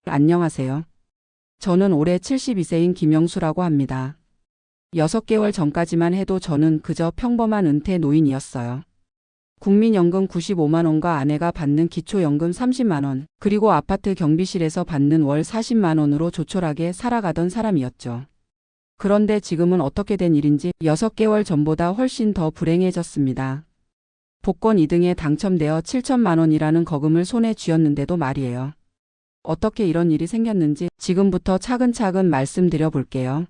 안녕하세요. 저는 올해 72세인 김영수라고 합니다. 6개월 전까지만 해도 저는 그저 평범한 은퇴 노인이었어요. 국민연금 95만 원과 아내가 받는 기초연금 30만 원, 그리고 아파트 경비실에서 받는 월 40만 원으로 조촐하게 살아가던 사람이었죠. 그런데 지금은 어떻게 된 일인지 6개월 전보다 훨씬 더 불행해졌습니다. 복권 2등에 당첨되어 7천만 원이라는 거금을 손에 쥐었는데도 말이에요. 어떻게 이런 일이 생겼는지 지금부터 차근차근 말씀드려 볼게요.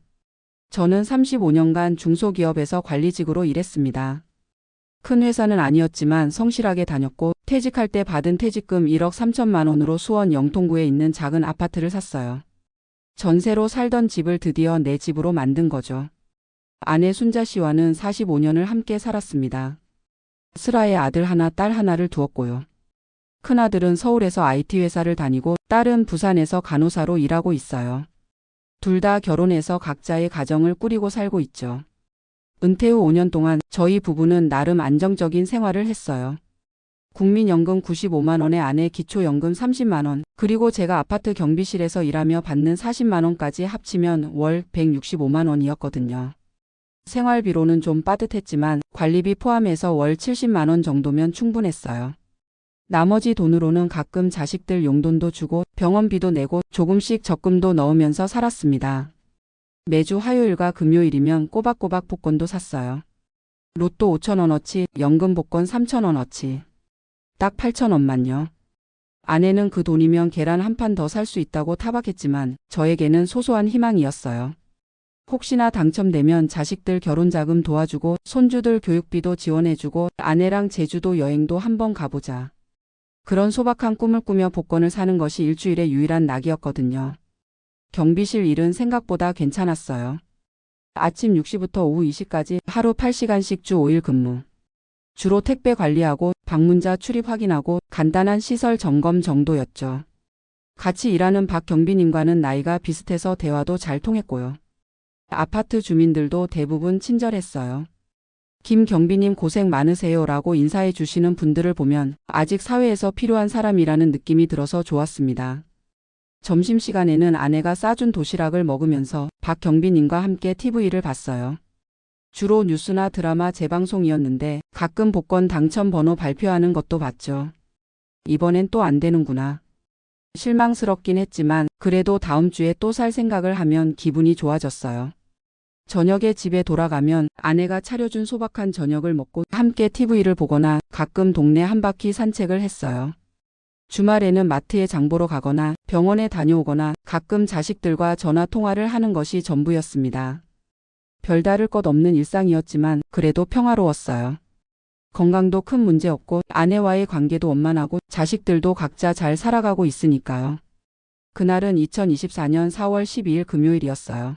저는 35년간 중소기업에서 관리직으로 일했습니다. 큰 회사는 아니었지만 성실하게 다녔고 퇴직할 때 받은 퇴직금 1억 3천만 원으로 수원 영통구에 있는 작은 아파트를 샀어요. 전세로 살던 집을 드디어 내 집으로 만든 거죠. 아내 순자 씨와는 45년을 함께 살았습니다. 슬하에 아들 하나, 딸 하나를 두었고요. 큰아들은 서울에서 IT 회사를 다니고 딸은 부산에서 간호사로 일하고 있어요. 둘 다 결혼해서 각자의 가정을 꾸리고 살고 있죠. 은퇴 후 5년 동안 저희 부부는 나름 안정적인 생활을 했어요. 국민연금 95만 원에 아내 기초연금 30만 원, 그리고 제가 아파트 경비실에서 일하며 받는 40만 원까지 합치면 월 165만 원이었거든요. 생활비로는 좀 빠듯했지만 관리비 포함해서 월 70만 원 정도면 충분했어요. 나머지 돈으로는 가끔 자식들 용돈도 주고 병원비도 내고 조금씩 적금도 넣으면서 살았습니다. 매주 화요일과 금요일이면 꼬박꼬박 복권도 샀어요. 로또 5,000원어치, 연금 복권 3,000원어치. 딱 8,000원만요. 아내는 그 돈이면 계란 한 판 더 살 수 있다고 타박했지만 저에게는 소소한 희망이었어요. 혹시나 당첨되면 자식들 결혼자금 도와주고 손주들 교육비도 지원해주고 아내랑 제주도 여행도 한번 가보자. 그런 소박한 꿈을 꾸며 복권을 사는 것이 일주일의 유일한 낙이었거든요. 경비실 일은 생각보다 괜찮았어요. 아침 6시부터 오후 2시까지 하루 8시간씩 주 5일 근무. 주로 택배 관리하고 방문자 출입 확인하고 간단한 시설 점검 정도였죠. 같이 일하는 박 경비님과는 나이가 비슷해서 대화도 잘 통했고요. 아파트 주민들도 대부분 친절했어요. 김 경비님 고생 많으세요라고 인사해 주시는 분들을 보면 아직 사회에서 필요한 사람이라는 느낌이 들어서 좋았습니다. 점심시간에는 아내가 싸준 도시락을 먹으면서 박 경비님과 함께 TV를 봤어요. 주로 뉴스나 드라마 재방송이었는데 가끔 복권 당첨 번호 발표하는 것도 봤죠. 이번엔 또 안 되는구나. 실망스럽긴 했지만 그래도 다음 주에 또 살 생각을 하면 기분이 좋아졌어요. 저녁에 집에 돌아가면 아내가 차려준 소박한 저녁을 먹고 함께 TV를 보거나 가끔 동네 한 바퀴 산책을 했어요. 주말에는 마트에 장보러 가거나 병원에 다녀오거나 가끔 자식들과 전화 통화를 하는 것이 전부였습니다. 별다를 것 없는 일상이었지만 그래도 평화로웠어요. 건강도 큰 문제 없고 아내와의 관계도 원만하고 자식들도 각자 잘 살아가고 있으니까요. 그날은 2024년 4월 12일 금요일이었어요.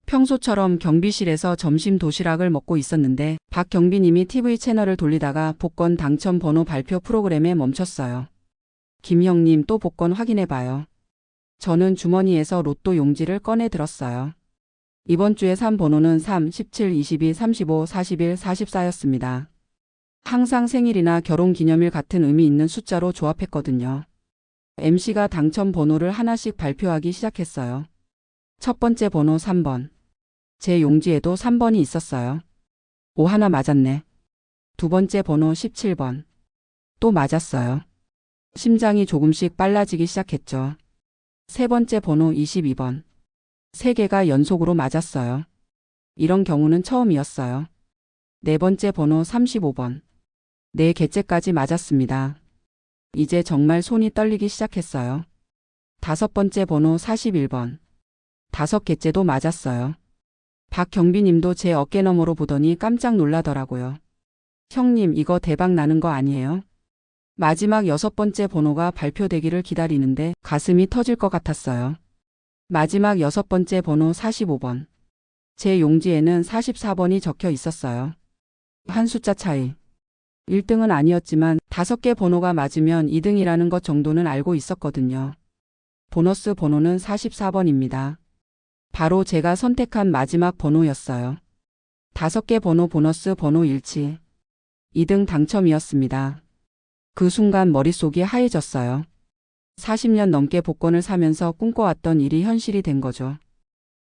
평소처럼 경비실에서 점심 도시락을 먹고 있었는데 박 경비님이 TV 채널을 돌리다가 복권 당첨 번호 발표 프로그램에 멈췄어요. 김 형님 또 복권 확인해봐요. 저는 주머니에서 로또 용지를 꺼내 들었어요. 이번 주에 산 번호는 3, 17, 22, 35, 41, 44였습니다. 항상 생일이나 결혼기념일 같은 의미 있는 숫자로 조합했거든요. MC가 당첨 번호를 하나씩 발표하기 시작했어요. 첫 번째 번호 3번. 제 용지에도 3번이 있었어요. 오, 하나 맞았네. 두 번째 번호 17번. 또 맞았어요. 심장이 조금씩 빨라지기 시작했죠. 세 번째 번호 22번. 세 개가 연속으로 맞았어요. 이런 경우는 처음이었어요. 네 번째 번호 35번. 네 개째까지 맞았습니다. 이제 정말 손이 떨리기 시작했어요. 다섯 번째 번호 41번. 다섯 개째도 맞았어요. 박 경비님도 제 어깨너머로 보더니 깜짝 놀라더라고요. 형님, 이거 대박 나는 거 아니에요? 마지막 6번째 번호가 발표되기를 기다리는데 가슴이 터질 것 같았어요. 마지막 6번째 번호 45번. 제 용지에는 44번이 적혀 있었어요. 한 숫자 차이. 1등은 아니었지만 5개 번호가 맞으면 2등이라는 것 정도는 알고 있었거든요. 보너스 번호는 44번입니다. 바로 제가 선택한 마지막 번호였어요. 5개 번호 보너스 번호 일치. 2등 당첨이었습니다. 그 순간 머릿속이 하얘졌어요. 40년 넘게 복권을 사면서 꿈꿔왔던 일이 현실이 된 거죠.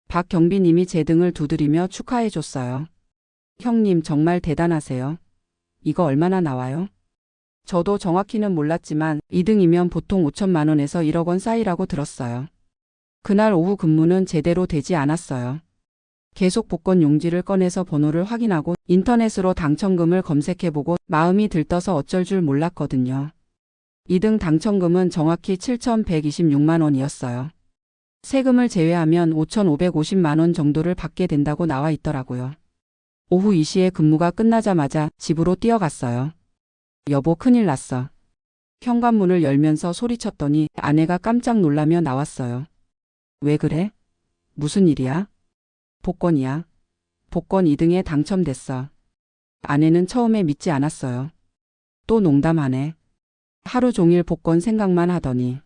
박경비님이 제 등을 두드리며 축하해 줬어요. 형님 정말 대단하세요. 이거 얼마나 나와요? 저도 정확히는 몰랐지만 2등이면 보통 5천만 원에서 1억 원 사이라고 들었어요. 그날 오후 근무는 제대로 되지 않았어요. 계속 복권 용지를 꺼내서 번호를 확인하고 인터넷으로 당첨금을 검색해보고 마음이 들떠서 어쩔 줄 몰랐거든요. 2등 당첨금은 정확히 7,126만 원이었어요. 세금을 제외하면 5,550만 원 정도를 받게 된다고 나와 있더라고요. 오후 2시에 근무가 끝나자마자 집으로 뛰어갔어요. 여보 큰일 났어. 현관문을 열면서 소리쳤더니 아내가 깜짝 놀라며 나왔어요. 왜 그래? 무슨 일이야? 복권이야. 복권 2등에 당첨됐어. 아내는 처음에 믿지 않았어요. 또 농담하네. 하루 종일 복권 생각만 하더니.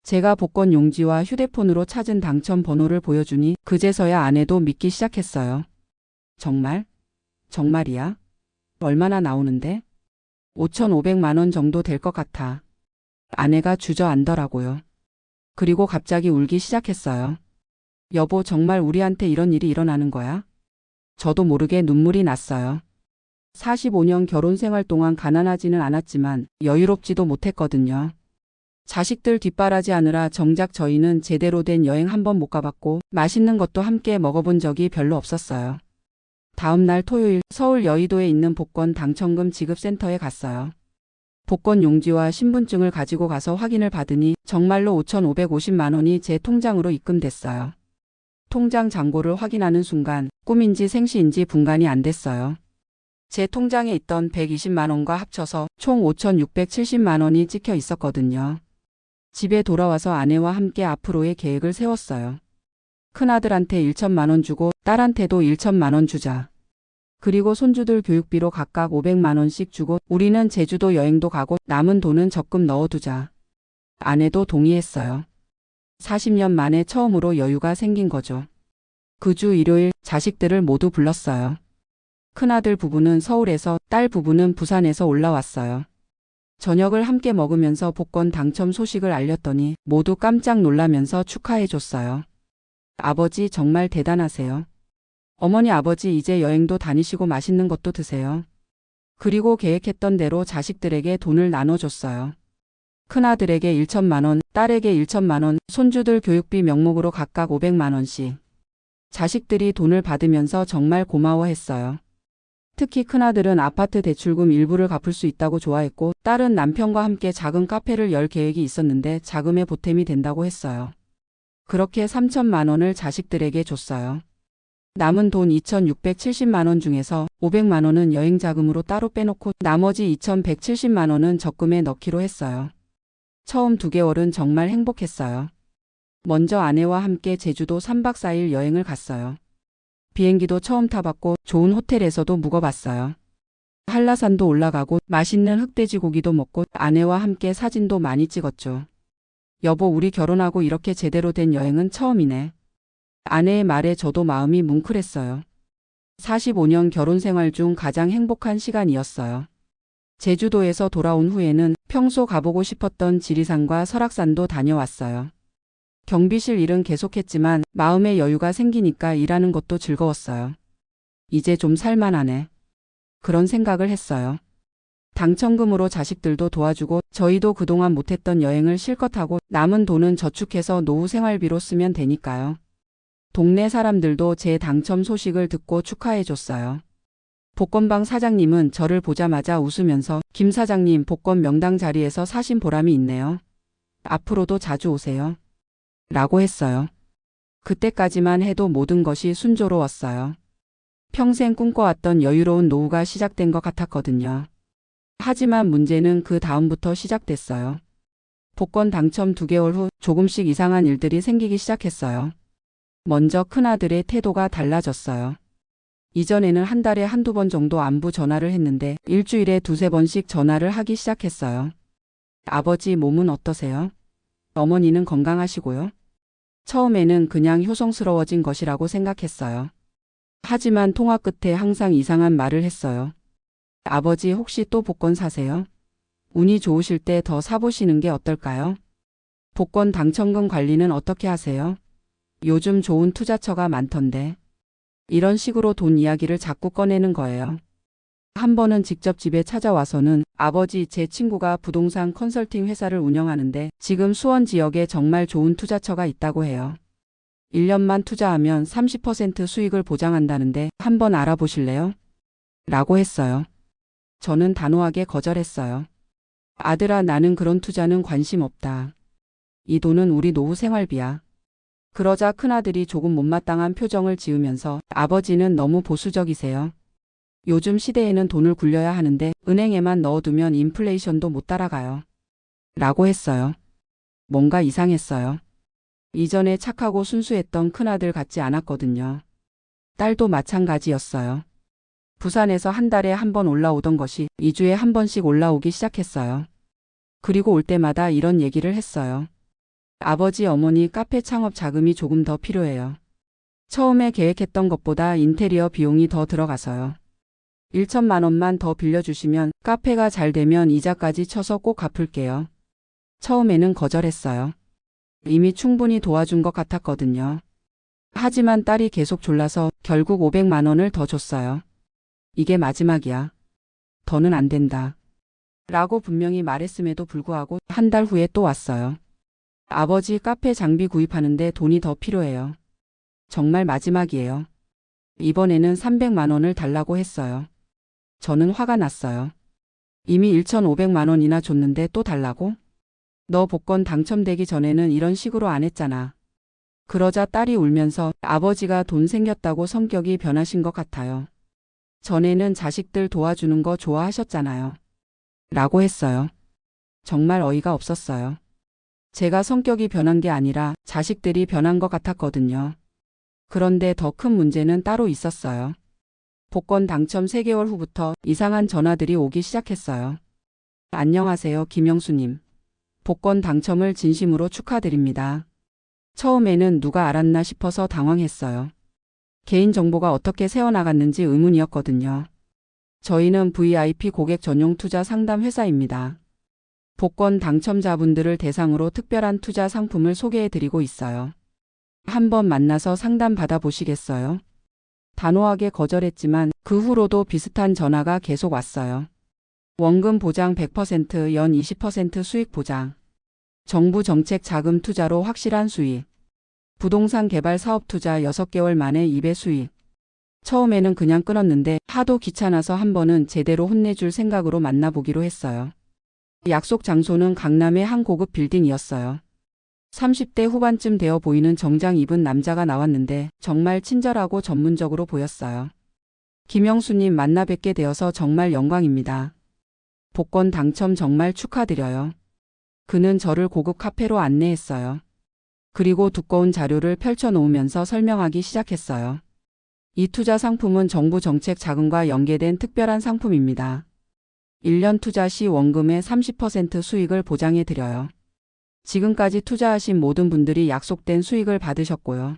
제가 복권 용지와 휴대폰으로 찾은 당첨 번호를 보여주니 그제서야 아내도 믿기 시작했어요. 정말? 정말이야? 얼마나 나오는데? 5,500만 원 정도 될 것 같아. 아내가 주저앉더라고요. 그리고 갑자기 울기 시작했어요. 여보 정말 우리한테 이런 일이 일어나는 거야? 저도 모르게 눈물이 났어요. 45년 결혼 생활 동안 가난하지는 않았지만 여유롭지도 못했거든요. 자식들 뒷바라지하느라 정작 저희는 제대로 된 여행 한 번 못 가봤고 맛있는 것도 함께 먹어본 적이 별로 없었어요. 다음 날 토요일 서울 여의도에 있는 복권 당첨금 지급센터에 갔어요. 복권 용지와 신분증을 가지고 가서 확인을 받으니 정말로 5,550만 원이 제 통장으로 입금됐어요. 통장 잔고를 확인하는 순간 꿈인지 생시인지 분간이 안 됐어요. 제 통장에 있던 120만 원과 합쳐서 총 5,670만 원이 찍혀 있었거든요. 집에 돌아와서 아내와 함께 앞으로의 계획을 세웠어요. 큰아들한테 1천만 원 주고 딸한테도 1천만 원 주자. 그리고 손주들 교육비로 각각 500만 원씩 주고 우리는 제주도 여행도 가고 남은 돈은 적금 넣어두자. 아내도 동의했어요. 40년 만에 처음으로 여유가 생긴 거죠. 그 주 일요일 자식들을 모두 불렀어요. 큰아들 부부는 서울에서 딸 부부는 부산에서 올라왔어요. 저녁을 함께 먹으면서 복권 당첨 소식을 알렸더니 모두 깜짝 놀라면서 축하해 줬어요. 아버지 정말 대단하세요. 어머니 아버지 이제 여행도 다니시고 맛있는 것도 드세요. 그리고 계획했던 대로 자식들에게 돈을 나눠줬어요. 큰아들에게 1천만 원, 딸에게 1천만 원, 손주들 교육비 명목으로 각각 500만 원씩. 자식들이 돈을 받으면서 정말 고마워했어요. 특히 큰아들은 아파트 대출금 일부를 갚을 수 있다고 좋아했고 딸은 남편과 함께 작은 카페를 열 계획이 있었는데 자금의 보탬이 된다고 했어요. 그렇게 3천만 원을 자식들에게 줬어요. 남은 돈 2,670만 원 중에서 500만 원은 여행 자금으로 따로 빼놓고 나머지 2,170만 원은 적금에 넣기로 했어요. 처음 2개월은 정말 행복했어요. 먼저 아내와 함께 제주도 3박 4일 여행을 갔어요. 비행기도 처음 타봤고 좋은 호텔에서도 묵어봤어요. 한라산도 올라가고 맛있는 흑돼지 고기도 먹고 아내와 함께 사진도 많이 찍었죠. 여보 우리 결혼하고 이렇게 제대로 된 여행은 처음이네. 아내의 말에 저도 마음이 뭉클했어요. 45년 결혼 생활 중 가장 행복한 시간이었어요. 제주도에서 돌아온 후에는 평소 가보고 싶었던 지리산과 설악산도 다녀왔어요. 경비실 일은 계속했지만 마음의 여유가 생기니까 일하는 것도 즐거웠어요. 이제 좀 살만하네. 그런 생각을 했어요. 당첨금으로 자식들도 도와주고 저희도 그동안 못했던 여행을 실컷 하고 남은 돈은 저축해서 노후 생활비로 쓰면 되니까요. 동네 사람들도 제 당첨 소식을 듣고 축하해 줬어요. 복권방 사장님은 저를 보자마자 웃으면서 김 사장님 복권 명당 자리에서 사신 보람이 있네요. 앞으로도 자주 오세요. 라고 했어요. 그때까지만 해도 모든 것이 순조로웠어요. 평생 꿈꿔왔던 여유로운 노후가 시작된 것 같았거든요. 하지만 문제는 그 다음부터 시작됐어요. 복권 당첨 2개월 후 조금씩 이상한 일들이 생기기 시작했어요. 먼저 큰아들의 태도가 달라졌어요. 이전에는 한 달에 한두 번 정도 안부 전화를 했는데 일주일에 2-3번씩 전화를 하기 시작했어요. 아버지 몸은 어떠세요? 어머니는 건강하시고요? 처음에는 그냥 효성스러워진 것이라고 생각했어요. 하지만 통화 끝에 항상 이상한 말을 했어요. 아버지 혹시 또 복권 사세요? 운이 좋으실 때 더 사보시는 게 어떨까요? 복권 당첨금 관리는 어떻게 하세요? 요즘 좋은 투자처가 많던데. 이런 식으로 돈 이야기를 자꾸 꺼내는 거예요. 한 번은 직접 집에 찾아와서는 아버지, 제 친구가 부동산 컨설팅 회사를 운영하는데 지금 수원 지역에 정말 좋은 투자처가 있다고 해요. 1년만 투자하면 30% 수익을 보장한다는데 한번 알아보실래요? 라고 했어요. 저는 단호하게 거절했어요. 아들아, 나는 그런 투자는 관심 없다. 이 돈은 우리 노후 생활비야. 그러자 큰아들이 조금 못마땅한 표정을 지으면서 아버지는 너무 보수적이세요. 요즘 시대에는 돈을 굴려야 하는데 은행에만 넣어두면 인플레이션도 못 따라가요. 라고 했어요. 뭔가 이상했어요. 이전에 착하고 순수했던 큰아들 같지 않았거든요. 딸도 마찬가지였어요. 부산에서 한 달에 한 번 올라오던 것이 2주에 한 번씩 올라오기 시작했어요. 그리고 올 때마다 이런 얘기를 했어요. 아버지, 어머니 카페 창업 자금이 조금 더 필요해요. 처음에 계획했던 것보다 인테리어 비용이 더 들어가서요. 1천만 원만 더 빌려주시면 카페가 잘 되면 이자까지 쳐서 꼭 갚을게요. 처음에는 거절했어요. 이미 충분히 도와준 것 같았거든요. 하지만 딸이 계속 졸라서 결국 500만 원을 더 줬어요. 이게 마지막이야. 더는 안 된다. 라고 분명히 말했음에도 불구하고 한 달 후에 또 왔어요. 아버지, 카페 장비 구입하는데 돈이 더 필요해요. 정말 마지막이에요. 이번에는 300만 원을 달라고 했어요. 저는 화가 났어요. 이미 1,500만 원이나 줬는데 또 달라고? 너 복권 당첨되기 전에는 이런 식으로 안 했잖아. 그러자 딸이 울면서 아버지가 돈 생겼다고 성격이 변하신 것 같아요. 전에는 자식들 도와주는 거 좋아하셨잖아요. 라고 했어요. 정말 어이가 없었어요. 제가 성격이 변한 게 아니라 자식들이 변한 것 같았거든요. 그런데 더 큰 문제는 따로 있었어요. 복권 당첨 3개월 후부터 이상한 전화들이 오기 시작했어요. 안녕하세요, 김영수님. 복권 당첨을 진심으로 축하드립니다. 처음에는 누가 알았나 싶어서 당황했어요. 개인정보가 어떻게 새어나갔는지 의문이었거든요. 저희는 VIP 고객 전용 투자 상담 회사입니다. 복권 당첨자분들을 대상으로 특별한 투자 상품을 소개해드리고 있어요. 한번 만나서 상담 받아보시겠어요? 단호하게 거절했지만 그 후로도 비슷한 전화가 계속 왔어요. 원금 보장 100%, 연 20% 수익 보장. 정부 정책 자금 투자로 확실한 수익. 부동산 개발 사업 투자 6개월 만에 2배 수익. 처음에는 그냥 끊었는데 하도 귀찮아서 한 번은 제대로 혼내줄 생각으로 만나보기로 했어요. 약속 장소는 강남의 한 고급 빌딩이었어요. 30대 후반쯤 되어 보이는 정장 입은 남자가 나왔는데 정말 친절하고 전문적으로 보였어요. 김영수님, 만나 뵙게 되어서 정말 영광입니다. 복권 당첨 정말 축하드려요. 그는 저를 고급 카페로 안내했어요. 그리고 두꺼운 자료를 펼쳐놓으면서 설명하기 시작했어요. 이 투자 상품은 정부 정책 자금과 연계된 특별한 상품입니다. 1년 투자 시 원금의 30% 수익을 보장해드려요. 지금까지 투자하신 모든 분들이 약속된 수익을 받으셨고요.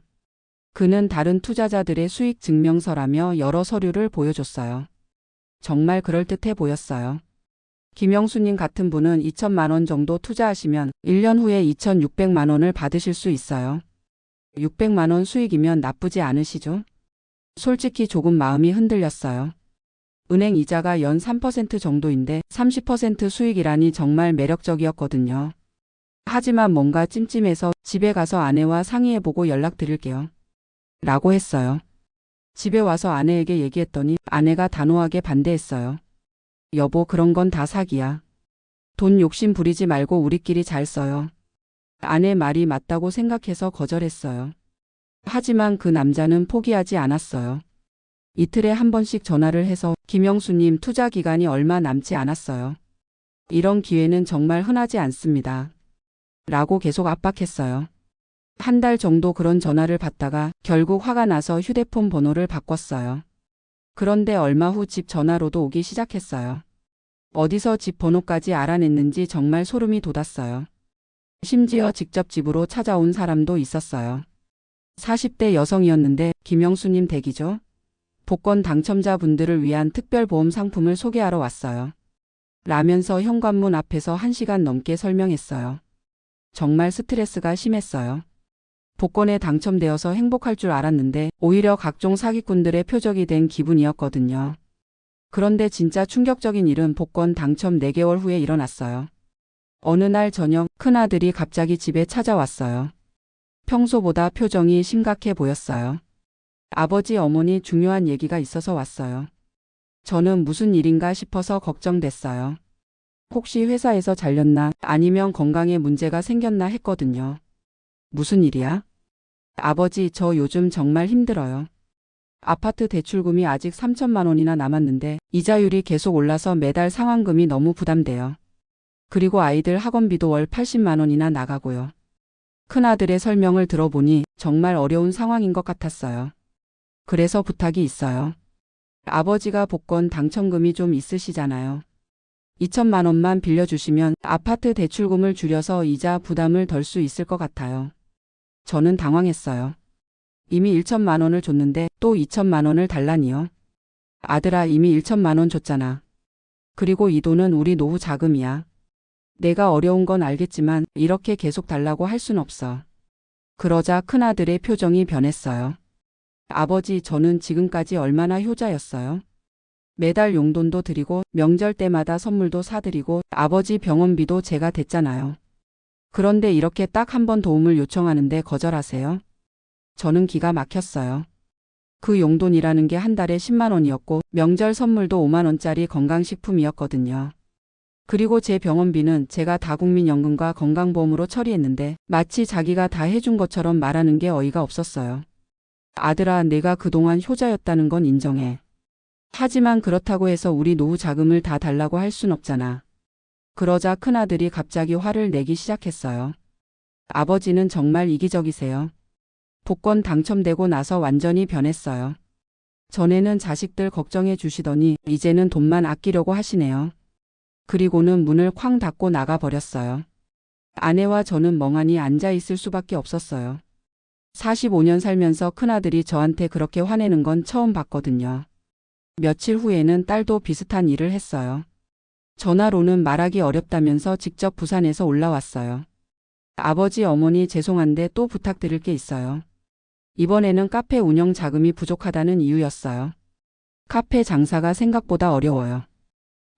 그는 다른 투자자들의 수익 증명서라며 여러 서류를 보여줬어요. 정말 그럴듯해 보였어요. 김영수님 같은 분은 2천만 원 정도 투자하시면 1년 후에 2,600만 원을 받으실 수 있어요. 600만 원 수익이면 나쁘지 않으시죠? 솔직히 조금 마음이 흔들렸어요. 은행 이자가 연 3% 정도인데 30% 수익이라니 정말 매력적이었거든요. 하지만 뭔가 찜찜해서 집에 가서 아내와 상의해보고 연락드릴게요. 라고 했어요. 집에 와서 아내에게 얘기했더니 아내가 단호하게 반대했어요. 여보, 그런 건 다 사기야. 돈 욕심 부리지 말고 우리끼리 잘 써요. 아내 말이 맞다고 생각해서 거절했어요. 하지만 그 남자는 포기하지 않았어요. 이틀에 한 번씩 전화를 해서 김영수님, 투자 기간이 얼마 남지 않았어요. 이런 기회는 정말 흔하지 않습니다. 라고 계속 압박했어요. 한 달 정도 그런 전화를 받다가 결국 화가 나서 휴대폰 번호를 바꿨어요. 그런데 얼마 후 집 전화로도 오기 시작했어요. 어디서 집 번호까지 알아냈는지 정말 소름이 돋았어요. 심지어 직접 집으로 찾아온 사람도 있었어요. 40대 여성이었는데 김영수님 댁이죠? 복권 당첨자분들을 위한 특별보험 상품을 소개하러 왔어요. 라면서 현관문 앞에서 1시간 넘게 설명했어요. 정말 스트레스가 심했어요. 복권에 당첨되어서 행복할 줄 알았는데 오히려 각종 사기꾼들의 표적이 된 기분이었거든요. 그런데 진짜 충격적인 일은 복권 당첨 4개월 후에 일어났어요. 어느 날 저녁 큰아들이 갑자기 집에 찾아왔어요. 평소보다 표정이 심각해 보였어요. 아버지, 어머니 중요한 얘기가 있어서 왔어요. 저는 무슨 일인가 싶어서 걱정됐어요. 혹시 회사에서 잘렸나 아니면 건강에 문제가 생겼나 했거든요. 무슨 일이야? 아버지, 저 요즘 정말 힘들어요. 아파트 대출금이 아직 3천만 원이나 남았는데 이자율이 계속 올라서 매달 상환금이 너무 부담돼요. 그리고 아이들 학원비도 월 80만 원이나 나가고요. 큰아들의 설명을 들어보니 정말 어려운 상황인 것 같았어요. 그래서 부탁이 있어요. 아버지가 복권 당첨금이 좀 있으시잖아요. 2천만 원만 빌려주시면 아파트 대출금을 줄여서 이자 부담을 덜 수 있을 것 같아요. 저는 당황했어요. 이미 1천만 원을 줬는데 또 2천만 원을 달라니요. 아들아, 이미 1천만 원 줬잖아. 그리고 이 돈은 우리 노후 자금이야. 내가 어려운 건 알겠지만 이렇게 계속 달라고 할 순 없어. 그러자 큰아들의 표정이 변했어요. 아버지, 저는 지금까지 얼마나 효자였어요. 매달 용돈도 드리고 명절 때마다 선물도 사드리고 아버지 병원비도 제가 댔잖아요. 그런데 이렇게 딱 한 번 도움을 요청하는데 거절하세요? 저는 기가 막혔어요. 그 용돈이라는 게 한 달에 10만 원이었고 명절 선물도 5만 원짜리 건강식품이었거든요. 그리고 제 병원비는 제가 다국민연금과 건강보험으로 처리했는데 마치 자기가 다 해준 것처럼 말하는 게 어이가 없었어요. 아들아, 내가 그동안 효자였다는 건 인정해. 하지만 그렇다고 해서 우리 노후 자금을 다 달라고 할 순 없잖아. 그러자 큰아들이 갑자기 화를 내기 시작했어요. 아버지는 정말 이기적이세요. 복권 당첨되고 나서 완전히 변했어요. 전에는 자식들 걱정해 주시더니 이제는 돈만 아끼려고 하시네요. 그리고는 문을 쾅 닫고 나가버렸어요. 아내와 저는 멍하니 앉아 있을 수밖에 없었어요. 45년 살면서 큰아들이 저한테 그렇게 화내는 건 처음 봤거든요. 며칠 후에는 딸도 비슷한 일을 했어요. 전화로는 말하기 어렵다면서 직접 부산에서 올라왔어요. 아버지, 어머니 죄송한데 또 부탁드릴 게 있어요. 이번에는 카페 운영 자금이 부족하다는 이유였어요. 카페 장사가 생각보다 어려워요.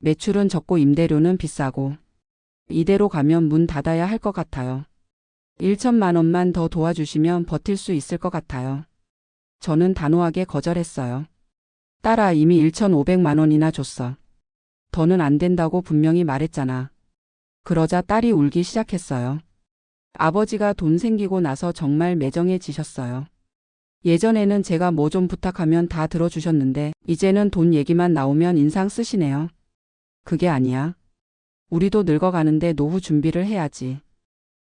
매출은 적고 임대료는 비싸고 이대로 가면 문 닫아야 할 것 같아요. 1천만 원만 더 도와주시면 버틸 수 있을 것 같아요. 저는 단호하게 거절했어요. 딸아, 이미 1,500만 원이나 줬어. 더는 안 된다고 분명히 말했잖아. 그러자 딸이 울기 시작했어요. 아버지가 돈 생기고 나서 정말 매정해지셨어요. 예전에는 제가 뭐 좀 부탁하면 다 들어주셨는데 이제는 돈 얘기만 나오면 인상 쓰시네요. 그게 아니야. 우리도 늙어가는데 노후 준비를 해야지.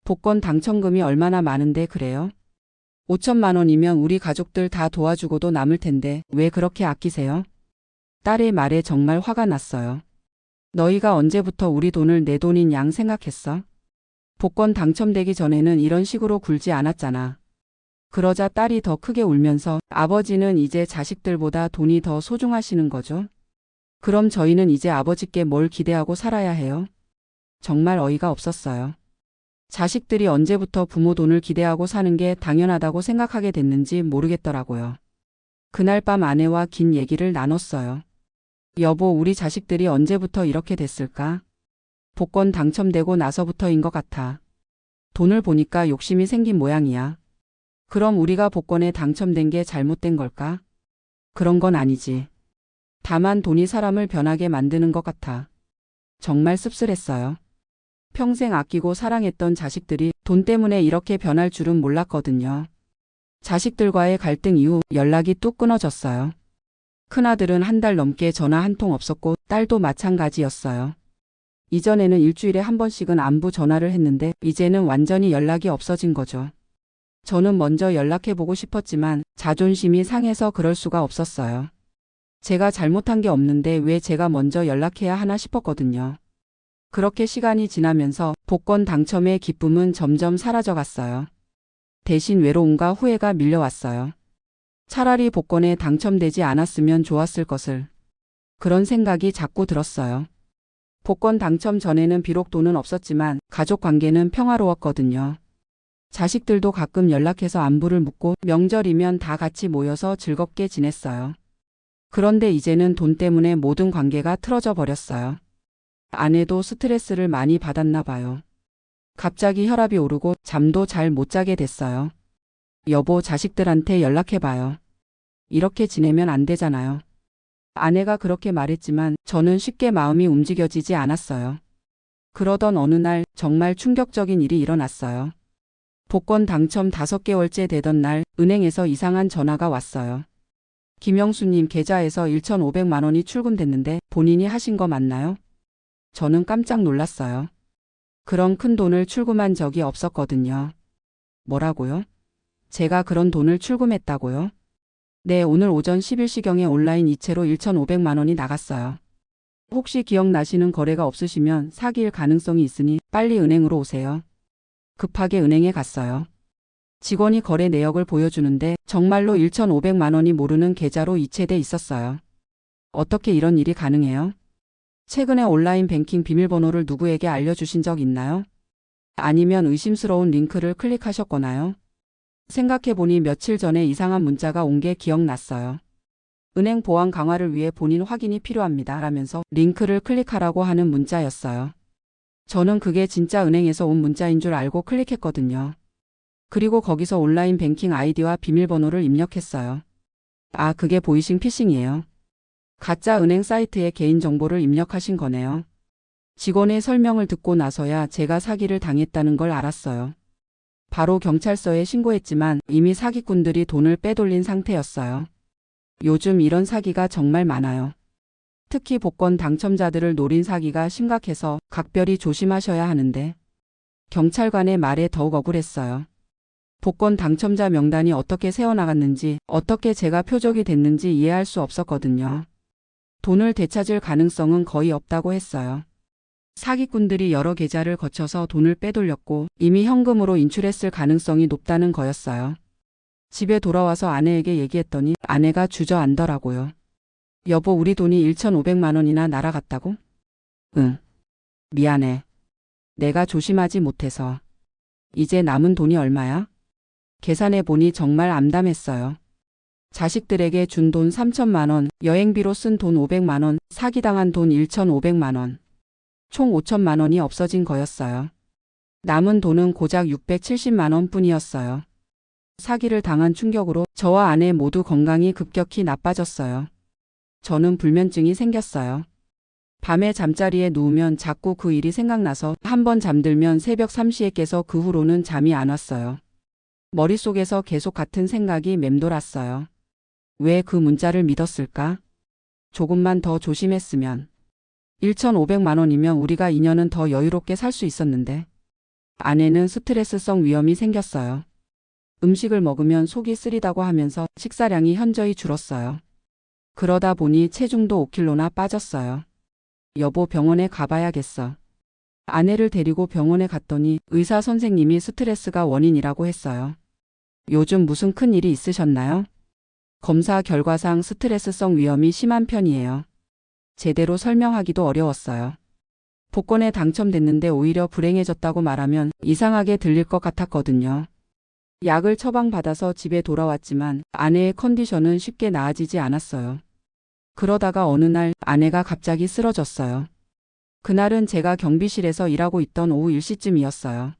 복권 당첨금이 얼마나 많은데 그래요? 5천만 원이면 우리 가족들 다 도와주고도 남을 텐데 왜 그렇게 아끼세요? 딸의 말에 정말 화가 났어요. 너희가 언제부터 우리 돈을 내 돈인 양 생각했어? 복권 당첨되기 전에는 이런 식으로 굴지 않았잖아. 그러자 딸이 더 크게 울면서 아버지는 이제 자식들보다 돈이 더 소중하시는 거죠? 그럼 저희는 이제 아버지께 뭘 기대하고 살아야 해요? 정말 어이가 없었어요. 자식들이 언제부터 부모 돈을 기대하고 사는 게 당연하다고 생각하게 됐는지 모르겠더라고요. 그날 밤 아내와 긴 얘기를 나눴어요. 여보, 우리 자식들이 언제부터 이렇게 됐을까? 복권 당첨되고 나서부터인 것 같아. 돈을 보니까 욕심이 생긴 모양이야. 그럼 우리가 복권에 당첨된 게 잘못된 걸까? 그런 건 아니지. 다만 돈이 사람을 변하게 만드는 것 같아. 정말 씁쓸했어요. 평생 아끼고 사랑했던 자식들이 돈 때문에 이렇게 변할 줄은 몰랐거든요. 자식들과의 갈등 이후 연락이 뚝 끊어졌어요. 큰아들은 한 달 넘게 전화 한 통 없었고 딸도 마찬가지였어요. 이전에는 일주일에 한 번씩은 안부 전화를 했는데 이제는 완전히 연락이 없어진 거죠. 저는 먼저 연락해보고 싶었지만 자존심이 상해서 그럴 수가 없었어요. 제가 잘못한 게 없는데 왜 제가 먼저 연락해야 하나 싶었거든요. 그렇게 시간이 지나면서 복권 당첨의 기쁨은 점점 사라져갔어요. 대신 외로움과 후회가 밀려왔어요. 차라리 복권에 당첨되지 않았으면 좋았을 것을. 그런 생각이 자꾸 들었어요. 복권 당첨 전에는 비록 돈은 없었지만 가족 관계는 평화로웠거든요. 자식들도 가끔 연락해서 안부를 묻고 명절이면 다 같이 모여서 즐겁게 지냈어요. 그런데 이제는 돈 때문에 모든 관계가 틀어져 버렸어요. 아내도 스트레스를 많이 받았나 봐요. 갑자기 혈압이 오르고 잠도 잘 못 자게 됐어요. 여보, 자식들한테 연락해봐요. 이렇게 지내면 안 되잖아요. 아내가 그렇게 말했지만 저는 쉽게 마음이 움직여지지 않았어요. 그러던 어느 날 정말 충격적인 일이 일어났어요. 복권 당첨 5개월째 되던 날 은행에서 이상한 전화가 왔어요. 김영수님 계좌에서 1,500만 원이 출금됐는데 본인이 하신 거 맞나요? 저는 깜짝 놀랐어요. 그런 큰 돈을 출금한 적이 없었거든요. 뭐라고요? 제가 그런 돈을 출금했다고요? 네, 오늘 오전 11시경에 온라인 이체로 1,500만 원이 나갔어요. 혹시 기억나시는 거래가 없으시면 사기일 가능성이 있으니 빨리 은행으로 오세요. 급하게 은행에 갔어요. 직원이 거래 내역을 보여주는데 정말로 1,500만 원이 모르는 계좌로 이체돼 있었어요. 어떻게 이런 일이 가능해요? 최근에 온라인 뱅킹 비밀번호를 누구에게 알려주신 적 있나요? 아니면 의심스러운 링크를 클릭하셨거나요? 생각해보니 며칠 전에 이상한 문자가 온 게 기억났어요. 은행 보안 강화를 위해 본인 확인이 필요합니다 라면서 링크를 클릭하라고 하는 문자였어요. 저는 그게 진짜 은행에서 온 문자인 줄 알고 클릭했거든요. 그리고 거기서 온라인 뱅킹 아이디와 비밀번호를 입력했어요. 아, 그게 보이싱 피싱이에요. 가짜 은행 사이트에 개인정보를 입력하신 거네요. 직원의 설명을 듣고 나서야 제가 사기를 당했다는 걸 알았어요. 바로 경찰서에 신고했지만 이미 사기꾼들이 돈을 빼돌린 상태였어요. 요즘 이런 사기가 정말 많아요. 특히 복권 당첨자들을 노린 사기가 심각해서 각별히 조심하셔야 하는데 경찰관의 말에 더욱 억울했어요. 복권 당첨자 명단이 어떻게 새어나갔는지, 어떻게 제가 표적이 됐는지 이해할 수 없었거든요. 돈을 되찾을 가능성은 거의 없다고 했어요. 사기꾼들이 여러 계좌를 거쳐서 돈을 빼돌렸고 이미 현금으로 인출했을 가능성이 높다는 거였어요. 집에 돌아와서 아내에게 얘기했더니 아내가 주저앉더라고요. 여보, 우리 돈이 1,500만 원이나 날아갔다고? 응. 미안해. 내가 조심하지 못해서. 이제 남은 돈이 얼마야? 계산해보니 정말 암담했어요. 자식들에게 준 돈 3천만 원, 여행비로 쓴 돈 500만 원, 사기당한 돈 1,500만 원. 총 5천만 원이 없어진 거였어요. 남은 돈은 고작 670만 원 뿐이었어요. 사기를 당한 충격으로 저와 아내 모두 건강이 급격히 나빠졌어요. 저는 불면증이 생겼어요. 밤에 잠자리에 누우면 자꾸 그 일이 생각나서 한번 잠들면 새벽 3시에 깨서 그 후로는 잠이 안 왔어요. 머릿속에서 계속 같은 생각이 맴돌았어요. 왜 그 문자를 믿었을까? 조금만 더 조심했으면. 1,500만 원이면 우리가 2년은 더 여유롭게 살 수 있었는데. 아내는 스트레스성 위염이 생겼어요. 음식을 먹으면 속이 쓰리다고 하면서 식사량이 현저히 줄었어요. 그러다 보니 체중도 5kg나 빠졌어요. 여보, 병원에 가봐야겠어. 아내를 데리고 병원에 갔더니 의사 선생님이 스트레스가 원인이라고 했어요. 요즘 무슨 큰 일이 있으셨나요? 검사 결과상 스트레스성 위염이 심한 편이에요. 제대로 설명하기도 어려웠어요. 복권에 당첨됐는데 오히려 불행해졌다고 말하면 이상하게 들릴 것 같았거든요. 약을 처방받아서 집에 돌아왔지만 아내의 컨디션은 쉽게 나아지지 않았어요. 그러다가 어느 날 아내가 갑자기 쓰러졌어요. 그날은 제가 경비실에서 일하고 있던 오후 1시쯤이었어요.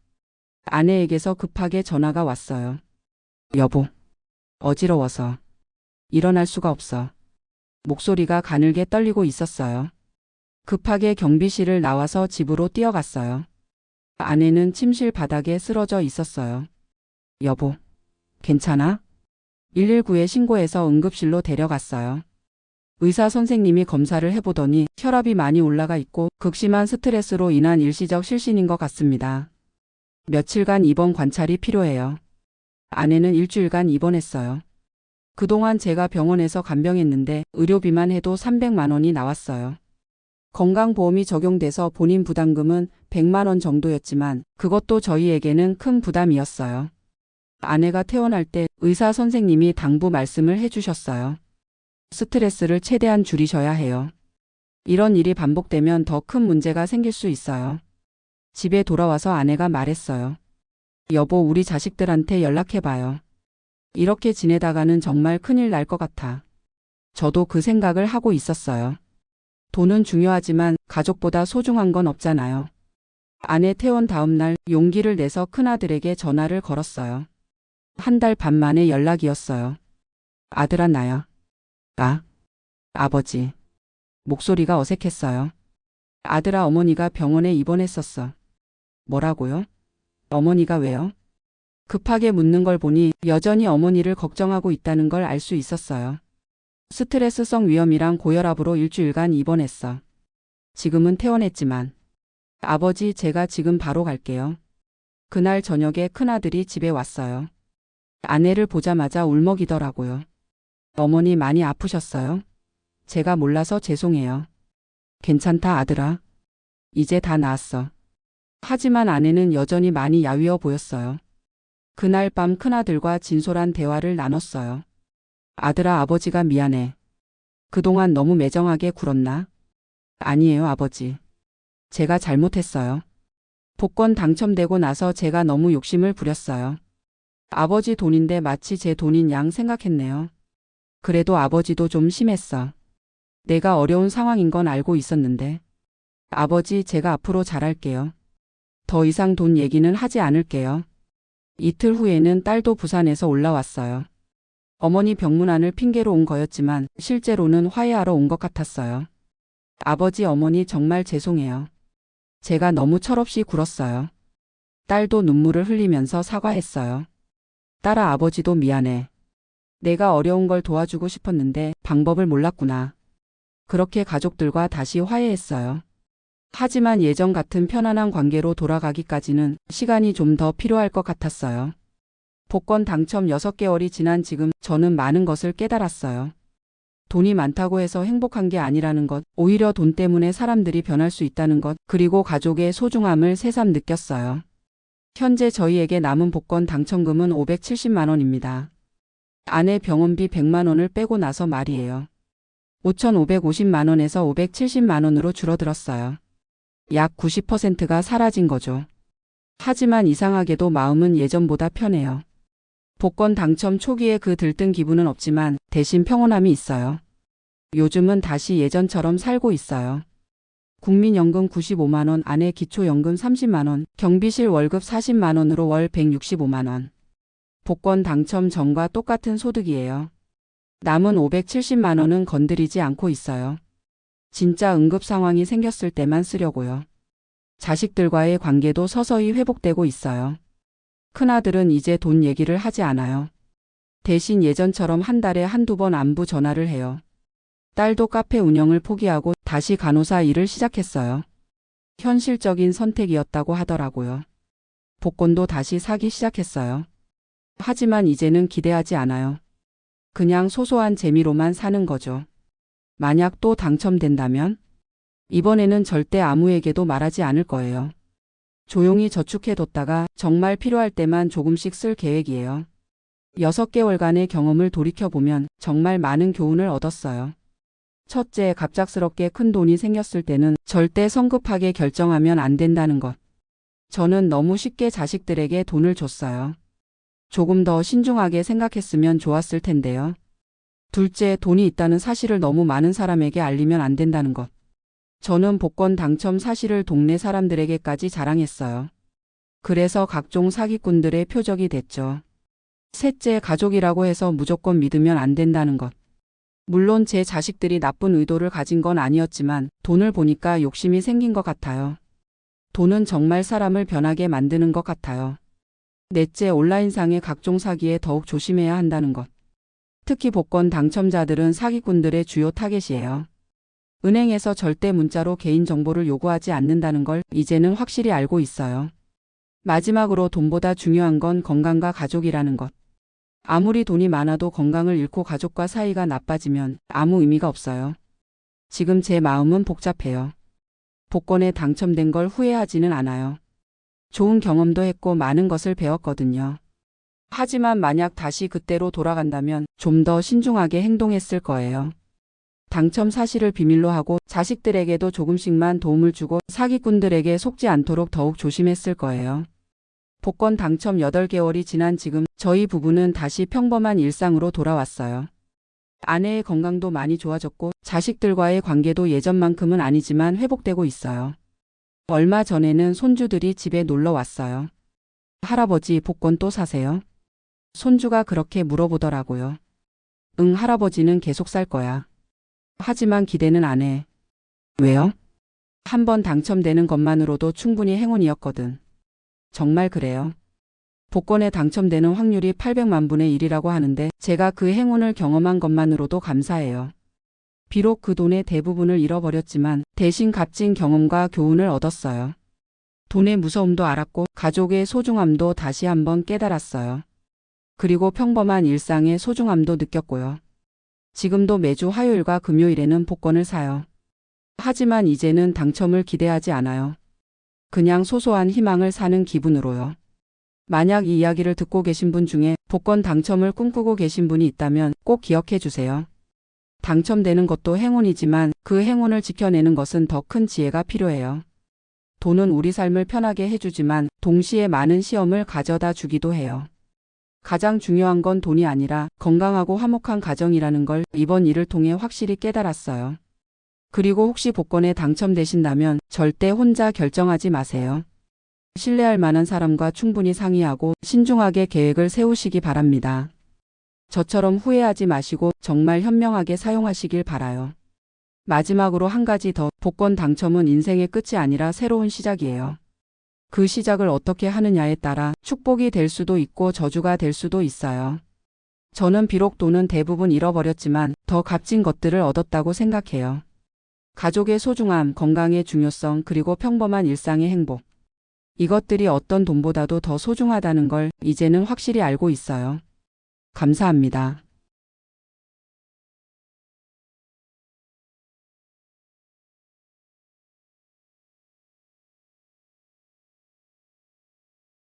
아내에게서 급하게 전화가 왔어요. 여보, 어지러워서 일어날 수가 없어. 목소리가 가늘게 떨리고 있었어요. 급하게 경비실을 나와서 집으로 뛰어갔어요. 아내는 침실 바닥에 쓰러져 있었어요. 여보, 괜찮아? 119에 신고해서 응급실로 데려갔어요. 의사 선생님이 검사를 해보더니 혈압이 많이 올라가 있고 극심한 스트레스로 인한 일시적 실신인 것 같습니다. 며칠간 입원 관찰이 필요해요. 아내는 일주일간 입원했어요. 그동안 제가 병원에서 간병했는데 의료비만 해도 300만 원이 나왔어요. 건강보험이 적용돼서 본인 부담금은 100만 원 정도였지만 그것도 저희에게는 큰 부담이었어요. 아내가 퇴원할 때 의사 선생님이 당부 말씀을 해주셨어요. 스트레스를 최대한 줄이셔야 해요. 이런 일이 반복되면 더 큰 문제가 생길 수 있어요. 집에 돌아와서 아내가 말했어요. 여보, 우리 자식들한테 연락해봐요. 이렇게 지내다가는 정말 큰일 날 것 같아. 저도 그 생각을 하고 있었어요. 돈은 중요하지만 가족보다 소중한 건 없잖아요. 아내 퇴원 다음 날 용기를 내서 큰아들에게 전화를 걸었어요. 1달 반 만에 연락이었어요. 아들아, 나야. 아버지. 목소리가 어색했어요. 아들아, 어머니가 병원에 입원했었어. 뭐라고요? 어머니가 왜요? 급하게 묻는 걸 보니 여전히 어머니를 걱정하고 있다는 걸 알 수 있었어요. 스트레스성 위염이랑 고혈압으로 일주일간 입원했어. 지금은 퇴원했지만. 아버지, 제가 지금 바로 갈게요. 그날 저녁에 큰아들이 집에 왔어요. 아내를 보자마자 울먹이더라고요. 어머니 많이 아프셨어요? 제가 몰라서 죄송해요. 괜찮다, 아들아. 이제 다 나았어. 하지만 아내는 여전히 많이 야위어 보였어요. 그날 밤 큰아들과 진솔한 대화를 나눴어요. 아들아, 아버지가 미안해. 그동안 너무 매정하게 굴었나? 아니에요, 아버지. 제가 잘못했어요. 복권 당첨되고 나서 제가 너무 욕심을 부렸어요. 아버지 돈인데 마치 제 돈인 양 생각했네요. 그래도 아버지도 좀 심했어. 내가 어려운 상황인 건 알고 있었는데. 아버지, 제가 앞으로 잘할게요. 더 이상 돈 얘기는 하지 않을게요. 이틀 후에는 딸도 부산에서 올라왔어요. 어머니 병문안을 핑계로 온 거였지만 실제로는 화해하러 온 것 같았어요. 아버지, 어머니 정말 죄송해요. 제가 너무 철없이 굴었어요. 딸도 눈물을 흘리면서 사과했어요. 딸아, 아버지도 미안해. 내가 어려운 걸 도와주고 싶었는데 방법을 몰랐구나. 그렇게 가족들과 다시 화해했어요. 하지만 예전 같은 편안한 관계로 돌아가기까지는 시간이 좀 더 필요할 것 같았어요. 복권 당첨 6개월이 지난 지금 저는 많은 것을 깨달았어요. 돈이 많다고 해서 행복한 게 아니라는 것, 오히려 돈 때문에 사람들이 변할 수 있다는 것, 그리고 가족의 소중함을 새삼 느꼈어요. 현재 저희에게 남은 복권 당첨금은 570만 원입니다. 아내 병원비 100만 원을 빼고 나서 말이에요. 5,550만 원에서 570만 원으로 줄어들었어요. 약 90%가 사라진 거죠. 하지만 이상하게도 마음은 예전보다 편해요. 복권 당첨 초기에 그 들뜬 기분은 없지만 대신 평온함이 있어요. 요즘은 다시 예전처럼 살고 있어요. 국민연금 95만 원, 아내 기초연금 30만 원, 경비실 월급 40만 원으로 월 165만 원. 복권 당첨 전과 똑같은 소득이에요. 남은 570만 원은 건드리지 않고 있어요. 진짜 응급 상황이 생겼을 때만 쓰려고요. 자식들과의 관계도 서서히 회복되고 있어요. 큰아들은 이제 돈 얘기를 하지 않아요. 대신 예전처럼 한 달에 한두 번 안부 전화를 해요. 딸도 카페 운영을 포기하고 다시 간호사 일을 시작했어요. 현실적인 선택이었다고 하더라고요. 복권도 다시 사기 시작했어요. 하지만 이제는 기대하지 않아요. 그냥 소소한 재미로만 사는 거죠. 만약 또 당첨된다면? 이번에는 절대 아무에게도 말하지 않을 거예요. 조용히 저축해뒀다가 정말 필요할 때만 조금씩 쓸 계획이에요. 6개월간의 경험을 돌이켜보면 정말 많은 교훈을 얻었어요. 첫째, 갑작스럽게 큰 돈이 생겼을 때는 절대 성급하게 결정하면 안 된다는 것. 저는 너무 쉽게 자식들에게 돈을 줬어요. 조금 더 신중하게 생각했으면 좋았을 텐데요. 둘째, 돈이 있다는 사실을 너무 많은 사람에게 알리면 안 된다는 것. 저는 복권 당첨 사실을 동네 사람들에게까지 자랑했어요. 그래서 각종 사기꾼들의 표적이 됐죠. 셋째, 가족이라고 해서 무조건 믿으면 안 된다는 것. 물론 제 자식들이 나쁜 의도를 가진 건 아니었지만 돈을 보니까 욕심이 생긴 것 같아요. 돈은 정말 사람을 변하게 만드는 것 같아요. 넷째, 온라인상의 각종 사기에 더욱 조심해야 한다는 것. 특히 복권 당첨자들은 사기꾼들의 주요 타겟이에요. 은행에서 절대 문자로 개인정보를 요구하지 않는다는 걸 이제는 확실히 알고 있어요. 마지막으로 돈보다 중요한 건 건강과 가족이라는 것. 아무리 돈이 많아도 건강을 잃고 가족과 사이가 나빠지면 아무 의미가 없어요. 지금 제 마음은 복잡해요. 복권에 당첨된 걸 후회하지는 않아요. 좋은 경험도 했고 많은 것을 배웠거든요. 하지만 만약 다시 그때로 돌아간다면 좀 더 신중하게 행동했을 거예요. 당첨 사실을 비밀로 하고 자식들에게도 조금씩만 도움을 주고 사기꾼들에게 속지 않도록 더욱 조심했을 거예요. 복권 당첨 8개월이 지난 지금 저희 부부는 다시 평범한 일상으로 돌아왔어요. 아내의 건강도 많이 좋아졌고 자식들과의 관계도 예전만큼은 아니지만 회복되고 있어요. 얼마 전에는 손주들이 집에 놀러 왔어요. 할아버지 복권 또 사세요? 손주가 그렇게 물어보더라고요. 응, 할아버지는 계속 살 거야. 하지만 기대는 안 해. 왜요? 한 번 당첨되는 것만으로도 충분히 행운이었거든. 정말 그래요. 복권에 당첨되는 확률이 800만 분의 1이라고 하는데 제가 그 행운을 경험한 것만으로도 감사해요. 비록 그 돈의 대부분을 잃어버렸지만 대신 값진 경험과 교훈을 얻었어요. 돈의 무서움도 알았고 가족의 소중함도 다시 한번 깨달았어요. 그리고 평범한 일상의 소중함도 느꼈고요. 지금도 매주 화요일과 금요일에는 복권을 사요. 하지만 이제는 당첨을 기대하지 않아요. 그냥 소소한 희망을 사는 기분으로요. 만약 이 이야기를 듣고 계신 분 중에 복권 당첨을 꿈꾸고 계신 분이 있다면 꼭 기억해 주세요. 당첨되는 것도 행운이지만 그 행운을 지켜내는 것은 더 큰 지혜가 필요해요. 돈은 우리 삶을 편하게 해주지만 동시에 많은 시험을 가져다 주기도 해요. 가장 중요한 건 돈이 아니라 건강하고 화목한 가정이라는 걸 이번 일을 통해 확실히 깨달았어요. 그리고 혹시 복권에 당첨되신다면 절대 혼자 결정하지 마세요. 신뢰할 만한 사람과 충분히 상의하고 신중하게 계획을 세우시기 바랍니다. 저처럼 후회하지 마시고 정말 현명하게 사용하시길 바라요. 마지막으로 한 가지 더, 복권 당첨은 인생의 끝이 아니라 새로운 시작이에요. 그 시작을 어떻게 하느냐에 따라 축복이 될 수도 있고 저주가 될 수도 있어요. 저는 비록 돈은 대부분 잃어버렸지만 더 값진 것들을 얻었다고 생각해요. 가족의 소중함, 건강의 중요성, 그리고 평범한 일상의 행복. 이것들이 어떤 돈보다도 더 소중하다는 걸 이제는 확실히 알고 있어요. 감사합니다.